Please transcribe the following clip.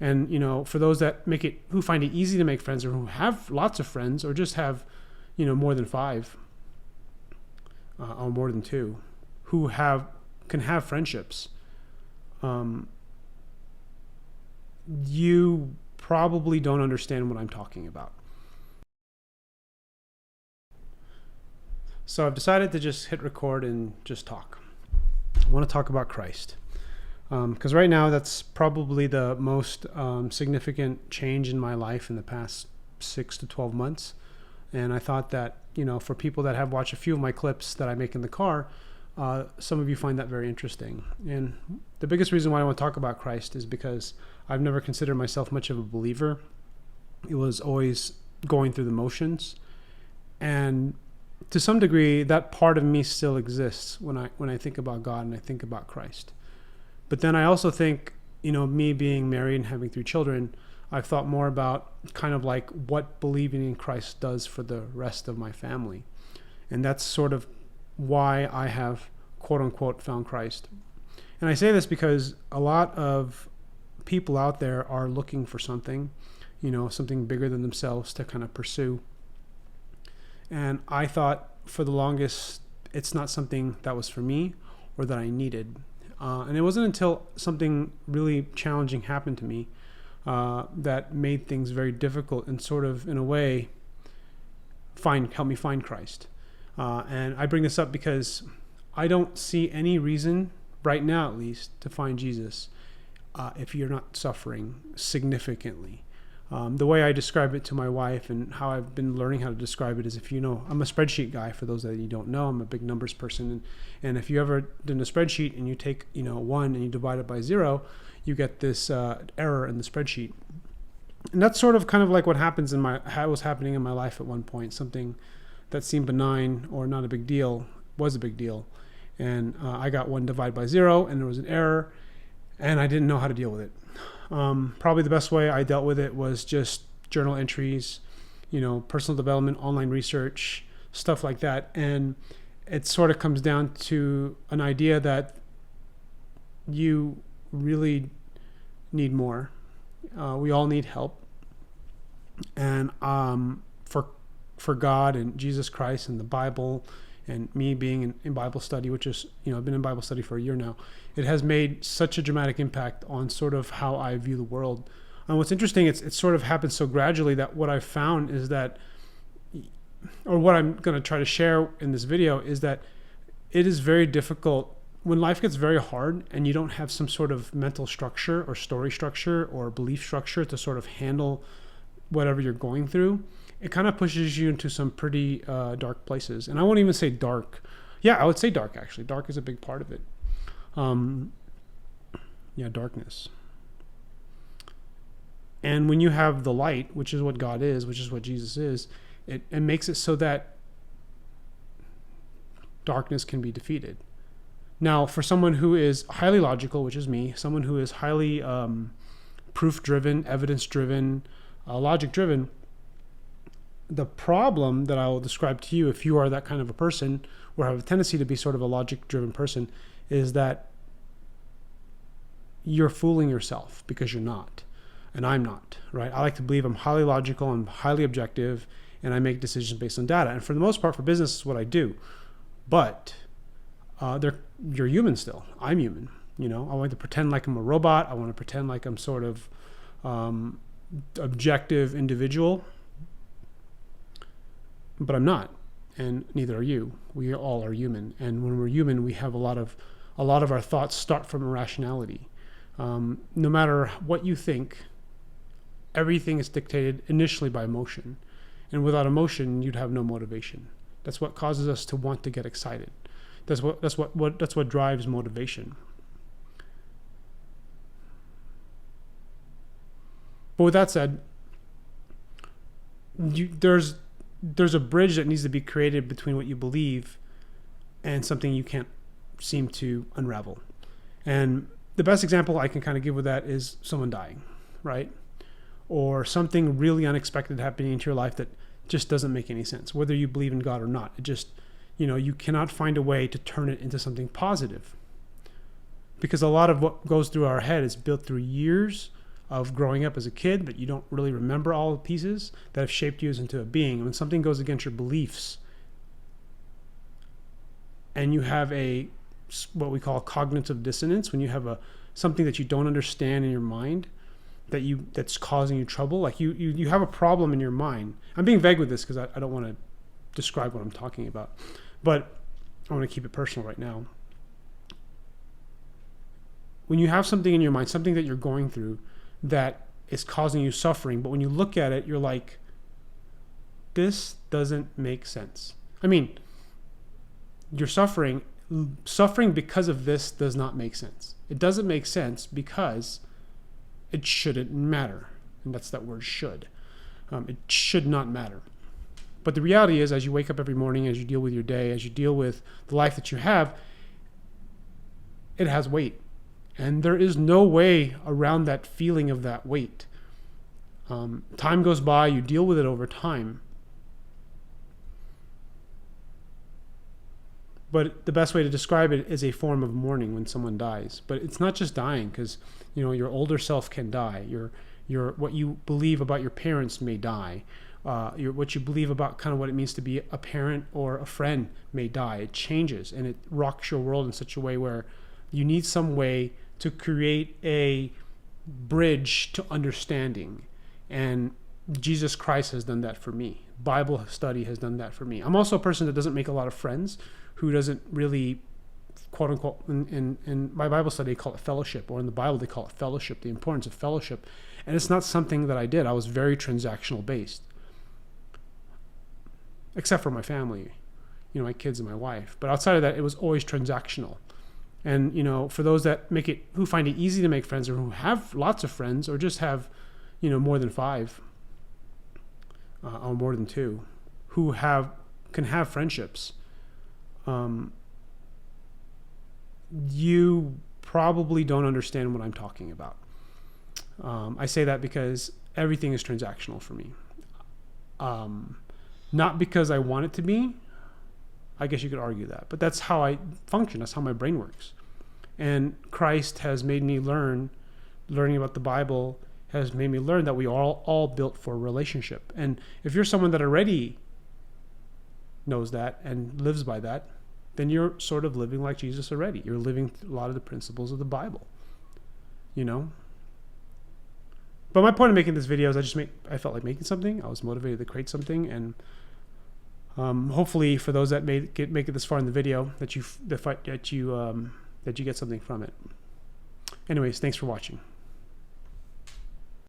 And, for those who find it easy to make friends, or who have lots of friends, or just have, more than 5, or more than 2, who can have friendships, you probably don't understand what I'm talking about. So I've decided to just hit record and just talk. I want to talk about Christ. Because right now, that's probably the most significant change in my life in the past 6 to 12 months. And I thought that, for people that have watched a few of my clips that I make in the car, some of you find that very interesting. And the biggest reason why I want to talk about Christ is because I've never considered myself much of a believer. It was always going through the motions. And to some degree, that part of me still exists when I think about God and I think about Christ. But then I also think, me being married and having 3 children, I've thought more about kind of like what believing in Christ does for the rest of my family. And that's sort of why I have, quote unquote, found Christ. And I say this because a lot of people out there are looking for something, something bigger than themselves to kind of pursue. And I thought for the longest, it's not something that was for me or that I needed. And it wasn't until something really challenging happened to me that made things very difficult and sort of, in a way, help me find Christ. And I bring this up because I don't see any reason, right now at least, to find Jesus if you're not suffering significantly. The way I describe it to my wife and how I've been learning how to describe it is, I'm a spreadsheet guy. For those that you don't know, I'm a big numbers person. And if you ever done a spreadsheet and you take, 1 and you divide it by 0, you get this error in the spreadsheet. And that's sort of kind of like what was happening in my life at one point. Something that seemed benign or not a big deal was a big deal. And I got 1 divided by 0 and there was an error and I didn't know how to deal with it. Probably the best way I dealt with it was just journal entries, personal development, online research, stuff like that. And it sort of comes down to an idea that you really need more. We all need help. And for God and Jesus Christ and the Bible and me being in Bible study, which is, I've been in Bible study for a year now, it has made such a dramatic impact on sort of how I view the world. And what's interesting, it's sort of happened so gradually that what I've found is that, or what I'm going to try to share in this video, is that it is very difficult when life gets very hard and you don't have some sort of mental structure or story structure or belief structure to sort of handle whatever you're going through. It kind of pushes you into some pretty dark places. And I won't even say dark. Yeah, I would say dark, actually. Dark is a big part of it. Darkness. And when you have the light, which is what God is, which is what Jesus is, it makes it so that darkness can be defeated. Now, for someone who is highly logical, which is me, someone who is highly proof-driven, evidence-driven, logic-driven, the problem that I will describe to you, if you are that kind of a person or have a tendency to be sort of a logic-driven person, is that you're fooling yourself because you're not. And I'm not, right? I like to believe I'm highly logical, I'm highly objective, and I make decisions based on data. And for the most part, for business, is what I do. But you're human still. I'm human. I want to pretend like I'm a robot. I want to pretend like I'm sort of objective individual. But I'm not, and neither are you. We all are human, and when we're human, we have a lot of our thoughts start from irrationality. No matter what you think, everything is dictated initially by emotion, and without emotion, you'd have no motivation. That's what causes us to want to get excited. That's what drives motivation. But with that said, there's a bridge that needs to be created between what you believe and something you can't seem to unravel. And the best example I can kind of give with that is someone dying, right? Or something really unexpected happening into your life that just doesn't make any sense, whether you believe in God or not. It just, you cannot find a way to turn it into something positive. Because a lot of what goes through our head is built through years of growing up as a kid, but you don't really remember all the pieces that have shaped you into a being. And when something goes against your beliefs and you have what we call cognitive dissonance, when you have something that you don't understand in your mind that's causing you trouble, like you have a problem in your mind. I'm being vague with this because I don't want to describe what I'm talking about, but I want to keep it personal right now. When you have something in your mind, something that you're going through that is causing you suffering, but when you look at it, you're like, this doesn't make sense. I mean, you're suffering because of this does not make sense. It doesn't make sense because it shouldn't matter. And that's that word should. It should not matter. But the reality is, as you wake up every morning, as you deal with your day, as you deal with the life that you have, it has weight. And there is no way around that feeling of that weight. Time goes by, you deal with it over time. But the best way to describe it is a form of mourning when someone dies. But it's not just dying, because your older self can die. Your what you believe about your parents may die. What you believe about kind of what it means to be a parent or a friend may die. It changes, and it rocks your world in such a way where you need some way to create a bridge to understanding. And Jesus Christ has done that for me. Bible study has done that for me. I'm also a person that doesn't make a lot of friends, who doesn't really, quote unquote, in my Bible study, they call it fellowship, or in the Bible, they call it fellowship, the importance of fellowship. And it's not something that I did. I was very transactional based, except for my family, my kids and my wife. But outside of that, it was always transactional. And, for those that who find it easy to make friends, or who have lots of friends, or just have, more than 5, or more than 2, who can have friendships, you probably don't understand what I'm talking about. I say that because everything is transactional for me. Not because I want it to be. I guess you could argue that, but that's how I function. That's how my brain works. And Christ has made me learning about the Bible has made me learn that we are all built for a relationship. And if you're someone that already knows that and lives by that, then you're sort of living like Jesus already. You're living a lot of the principles of the Bible, But my point of making this video is I felt like making something. I was motivated to create something, and hopefully for those that make it this far in the video, that you get something from it. Anyways, thanks for watching.